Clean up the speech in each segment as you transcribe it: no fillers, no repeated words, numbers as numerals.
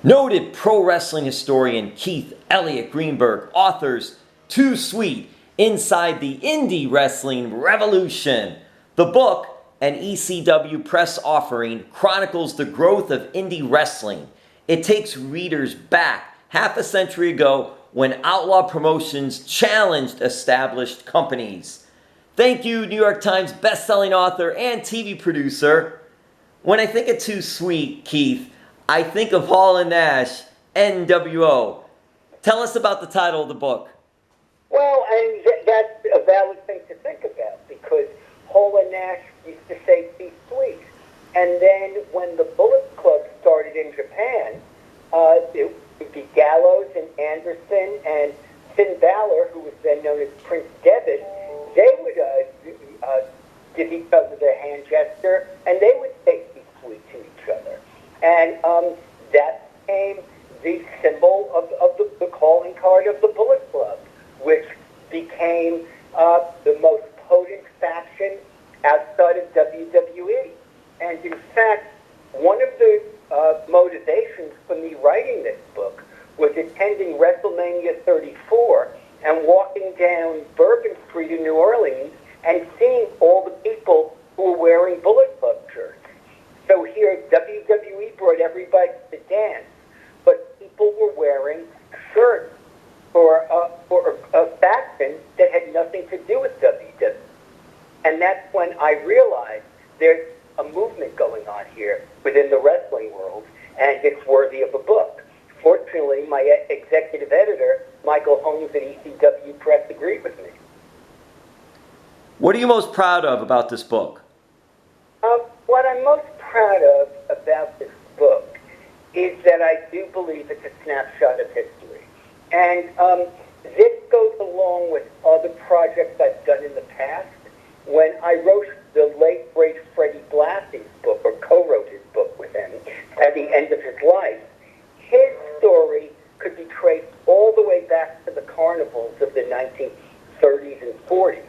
Noted pro wrestling historian Keith Elliot Greenberg authors Too Sweet Inside the Indie Wrestling Revolution. The book, an ECW press offering, chronicles the growth of indie wrestling. It takes readers back half a century ago when outlaw promotions challenged established companies. Thank you, New York Times bestselling author and TV producer. When I think of Too Sweet, Keith, I think of Hall and Nash, NWO. Tell us about the title of the book. Well, and that's a valid thing to think about, because Hall and Nash used to say, be sweet. And then when the Bullet Club started in Japan, it would be Gallows and Anderson and Finn Balor, who was then known as Prince Devitt. They would give each other their hand gesture, and they would say, be sweet to each other. And that became the symbol of the calling card of the Bullet Club, which became the most potent faction outside of WWE. And in fact, one of the motivations for me writing this book was attending WrestleMania 34 and walking down Bourbon Street in New Orleans and seeing all the people who were wearing Bullet Club shirts. So here, WWE brought everybody to dance, but people were wearing shirts for a faction that had nothing to do with WWE. And that's when I realized there's a movement going on here within the wrestling world, and it's worthy of a book. Fortunately, my executive editor, Michael Holmes at ECW Press, agreed with me. What are you most proud of about this book? What I'm most proud of about this book is that I do believe it's a snapshot of history. And this goes along with other projects I've done in the past. When I wrote the late, great Freddie Blassie's book, or co-wrote his book with him, at the end of his life, his story could be traced all the way back to the carnivals of the 1930s and 40s.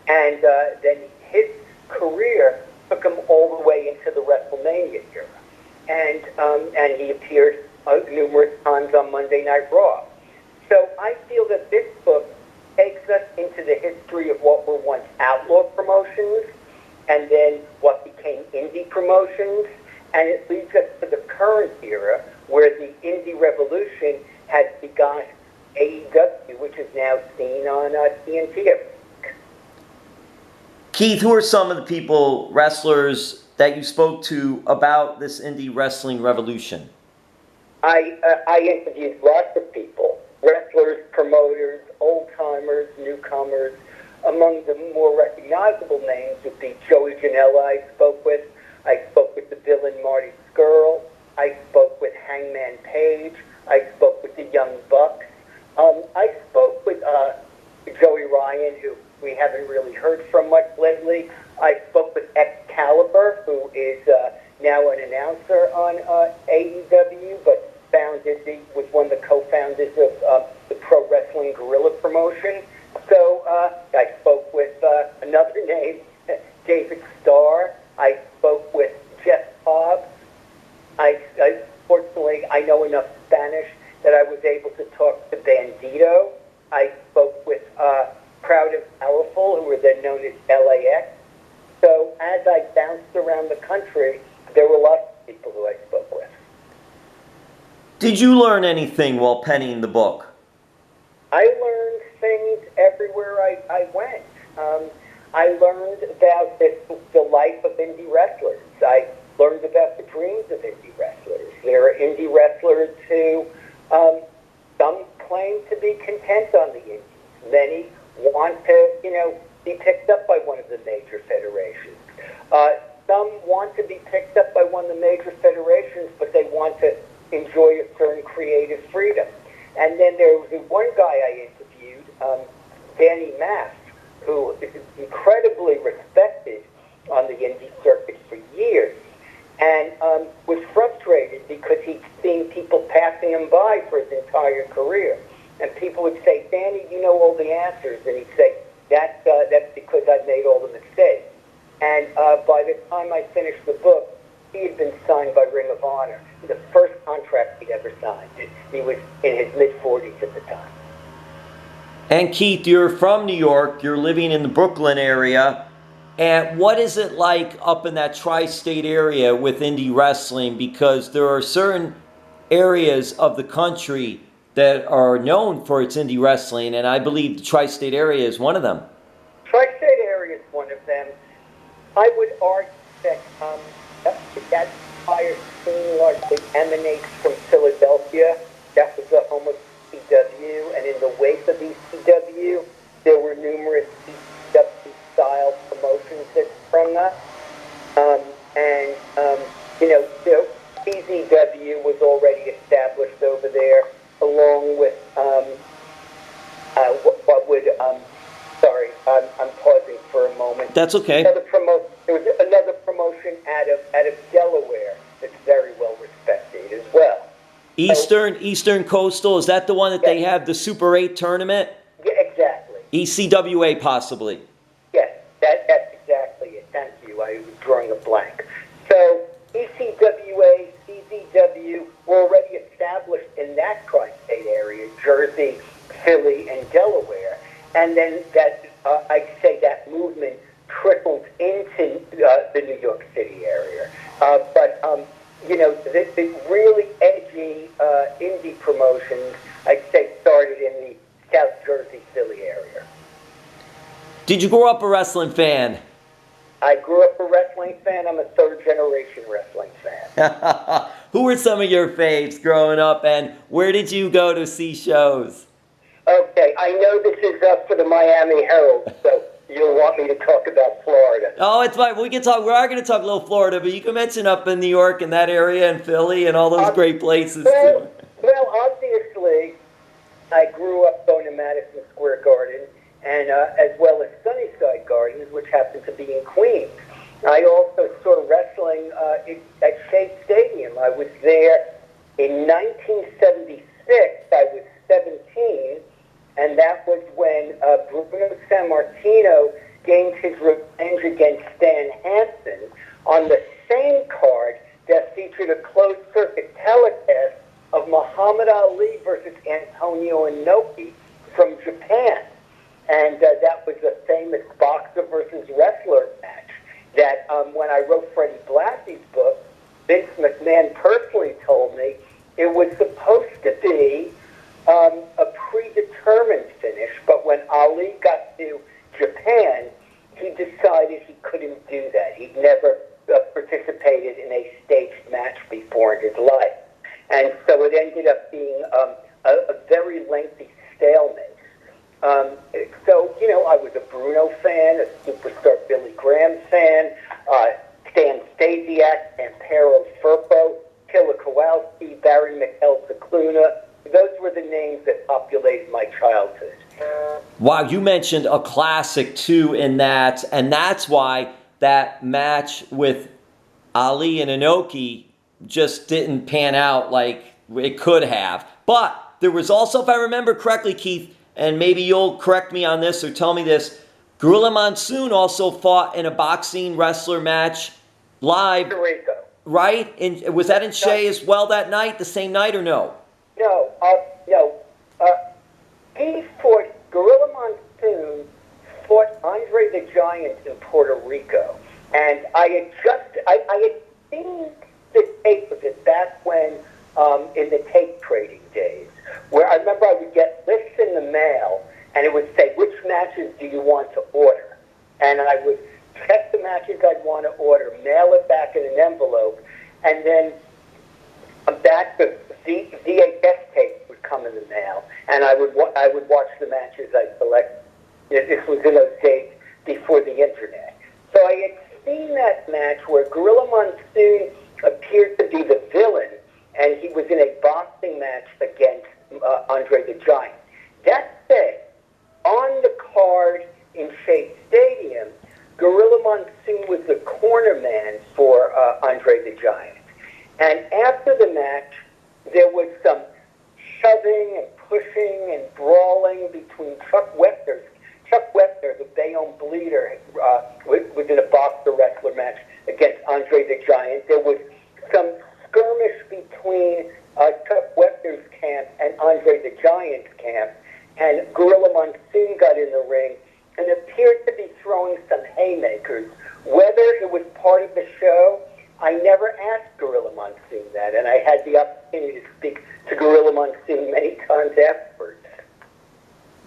And then his career took him all the way into the WrestleMania era. And he appeared numerous times on Monday Night Raw. So I feel that this book takes us into the history of what were once outlaw promotions and then what became indie promotions. And it leads us to the current era where the indie revolution has begun AEW, which is now seen on TNT. Keith, who are some of the people, wrestlers, that you spoke to about this indie wrestling revolution? I interviewed lots of people, wrestlers, promoters, old-timers, newcomers. Among the more recognizable names would be Joey Janela I spoke with. I spoke with the Bill and Marty Skrull. I spoke with Hangman Page. I spoke with the Young Bucks. I spoke with Joey Ryan, who we haven't really heard from much lately. I spoke with Excalibur, who is now an announcer on AEW, but was one of the co-founders of the Pro Wrestling Guerrilla promotion. So I spoke with another name, David Starr. I spoke with Jeff Cobb. Fortunately, I know enough Spanish that I was able to talk to Bandito. I spoke with Proud and Powerful, who were then known as LAX. So as I bounced around the country, there were lots of people who I spoke with. Did you learn anything while penning the book? I learned things everywhere I went. I learned about the life of indie wrestlers. I learned about the dreams of indie wrestlers. There are indie wrestlers who, some claim to be content on the indies. Many want to, be picked up by one of the major federations. Some want to be picked up by one of the major federations, but they want to enjoy a certain creative freedom. And then there was one guy I interviewed, Danny Mass, who is incredibly respected on the indie circuit for years, and was frustrated because he'd seen people passing him by for his entire career. And people would say, Danny, you know all the answers. And he'd say, that's because I've made all the mistakes. And by the time I finished the book, he had been signed by Ring of Honor. The first contract he'd ever signed. He was in his mid-40s at the time. And Keith, you're from New York. You're living in the Brooklyn area. And what is it like up in that tri-state area with indie wrestling? Because there are certain areas of the country that are known for its indie wrestling, and I believe the tri-state area is one of them. Tri-state area is one of them. I would argue that that entire scene largely emanates from Philadelphia. That was the home of ECW, and in the wake of ECW, there were numerous ECW-style promotions that sprung up. ECW was already established over there, along with I'm pausing for a moment. That's okay. There was another promotion out of Delaware that's very well respected as well. Eastern Coastal, is that the one that they have the Super 8 tournament? Yeah, exactly. ECWA possibly. Yes, that's exactly it. Thank you. I was drawing a blank. So ECWA, CZW were already established in that tri-state area, Jersey, Philly, and Delaware. And then I'd say that movement trickled into the New York City area. The really edgy indie promotions, I'd say, started in the South Jersey, Philly area. Did you grow up a wrestling fan? I grew up a wrestling fan. I'm a third-generation wrestling fan. Who were some of your faves growing up, and where did you go to see shows? Okay, I know this is up for the Miami Herald, so you'll want me to talk about Florida. Oh, it's fine. We are going to talk a little Florida, but you can mention up in New York and that area and Philly and all those great places too. Well, obviously, I grew up going to Madison Square Garden, and as well as Sunnyside Gardens, which happen to be in Queens. I also saw wrestling at Shea Stadium. I was there in 1976. I was 17, and that was when Bruno Sammartino gained his revenge against Stan Hansen on the same card that featured a closed-circuit telecast of Muhammad Ali versus Antonio Inoki from Japan. And that was a famous boxer versus wrestler match that when I wrote Freddie Blassie's book, Vince McMahon personally told me it was supposed to be a predetermined finish, but when Ali got to Japan, he decided he couldn't do that. He'd never participated in a staged match before in his life. And so it ended up being a very lengthy stalemate. I was a Bruno fan, a Superstar Billy Graham fan, Stan Stasiak, Ampero Firpo, Killer Kowalski, Barry Cicluna. Those were the names that populated my childhood. Wow, you mentioned a classic too in that, and that's why that match with Ali and Inoki just didn't pan out like it could have. But there was also, if I remember correctly, Keith, and maybe you'll correct me on this or tell me this, Gorilla Monsoon also fought in a boxing wrestler match live. Rico. Right? Was that in Shea as well that night, the same night, or no? No. Gorilla Monsoon fought Andre the Giant in Puerto Rico. And I had seen the tape of it back when, in the tape trading days, where I remember I would get lists in the mail, and it would say, which matches do you want to order? And I would check the matches I'd want to order, mail it back in an envelope, and then back the VHS tape would come in the mail, and I would watch the matches I selected. This was in those days before the internet. So I had seen that match where Gorilla Monsoon appeared to be the villain, and he was in a boxing match against Andre the Giant. That said, on the card in Shea Stadium, Gorilla Monsoon was the corner man for Andre the Giant. And after the match, there was some shoving and pushing and brawling between Chuck Webster, the Bayonne Bleeder, was in a boxer-wrestler match against Andre the Giant. There was some skirmish between Chuck Wepner's camp and Andre the Giant's camp, and Gorilla Monsoon got in the ring and appeared to be throwing some haymakers. Whether it was part of the show, I never asked Gorilla Monsoon that, and I had the opportunity to speak to Gorilla Monsoon many times afterwards.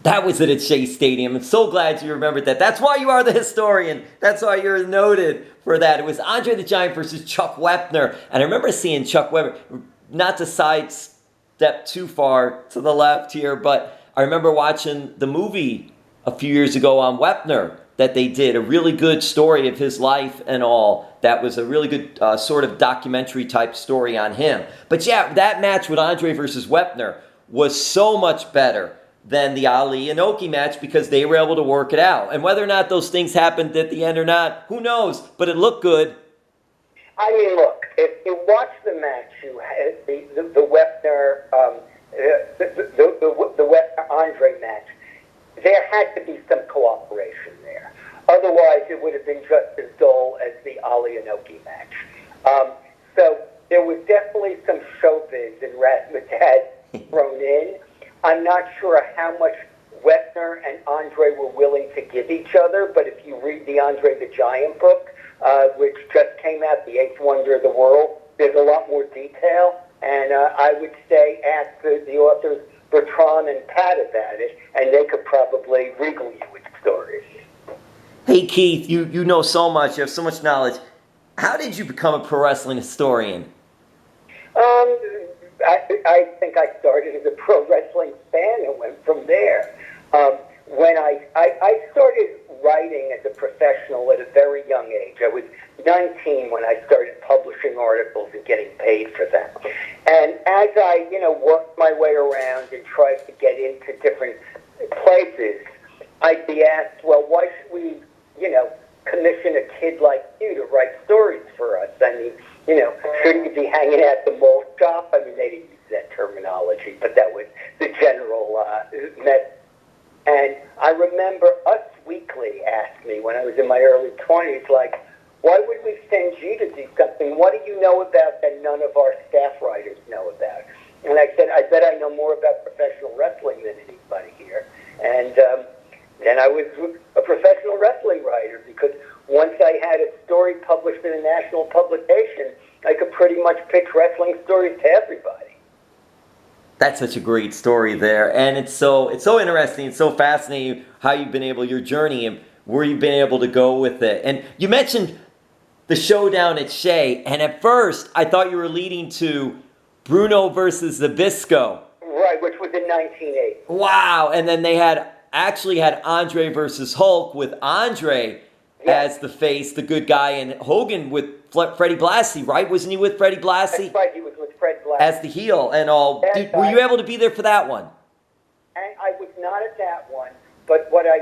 That was it at Shea Stadium. I'm so glad you remembered that. That's why you are the historian. That's why you're noted for that. It was Andre the Giant versus Chuck Wepner. And I remember seeing Chuck Wepner, not to sidestep too far to the left here, but I remember watching the movie a few years ago on Wepner that they did, a really good story of his life and all. That was a really good sort of documentary type story on him. But yeah, that match with Andre versus Wepner was so much better than the Ali Inoki match because they were able to work it out. And whether or not those things happened at the end or not, who knows? But it looked good. I mean, look, if you watch the match, you had the Wepner, the Wepner Andre match, there had to be some cooperation there. Otherwise, it would have been just as dull as the Ali Inoki match. So there was definitely some showbiz and razzmatazz thrown in. I'm not sure how much Wepner and Andre were willing to give each other, but if you read the Andre the Giant book, which just came out, The Eighth Wonder of the World, there's a lot more detail, and I would say ask the authors Bertrand and Pat about it, and they could probably regale you with stories. Hey Keith, you know so much, you have so much knowledge. How did you become a pro wrestling historian? I think I started as a pro wrestling fan and went from there. When I started writing as a professional at a very young age. I was 19 when I started publishing articles and getting paid for them. And as I, worked my way around and tried to get into different places, I'd be asked, well, why should we, commission a kid like you to write stories for us? I mean, shouldn't you be hanging at the malt shop? I mean, they didn't use that terminology, but that was the general message. And I remember Us Weekly asked me when I was in my early 20s, like, why would we send you to do something? What do you know about that none of our staff writers know about? And I said, I bet I know more about professional wrestling than anybody here. And then I was a professional wrestling writer because once I had a story published in a national publication, I could pretty much pitch wrestling stories to everybody. That's such a great story there, and it's so interesting, it's so fascinating how you've been able, your journey and where you've been able to go with it. And you mentioned the Showdown at Shea, and at first I thought you were leading to Bruno versus Zbyszko. Right, which was in 1980. Wow, and then they actually had Andre versus Hulk with Andre as the face, the good guy, and Hogan with Freddie Blassie, right? Wasn't he with Freddie Blassie? That's right, he was with Fred Blassie. As the heel and all. Were you able to be there for that one? And I was not at that one, but what I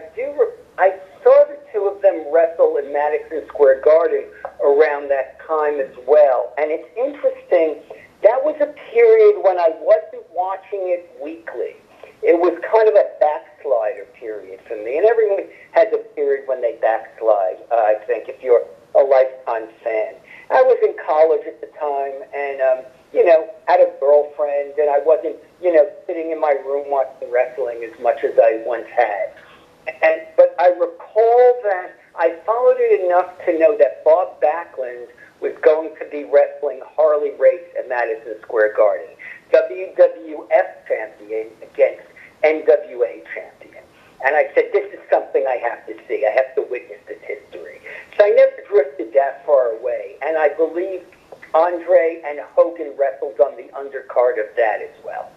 saw the two of them wrestle in Madison Square Garden around that time as well. And it's interesting, that was a period when I wasn't watching it weekly. It was kind of a backslider period for me. And everyone has a period when they backslide, I think, if you're a lifetime fan. I was in college at the time and, had a girlfriend, and I wasn't, sitting in my room watching wrestling as much as I once had. But I recall that I followed it enough to know that Bob Backlund was going to be wrestling Harley Race at Madison Square Garden, WWF champion against NWA champion. And I said, this is something I have to see. I have to witness this history. So I never drifted that far away, and I believe Andre and Hogan wrestled on the undercard of that as well.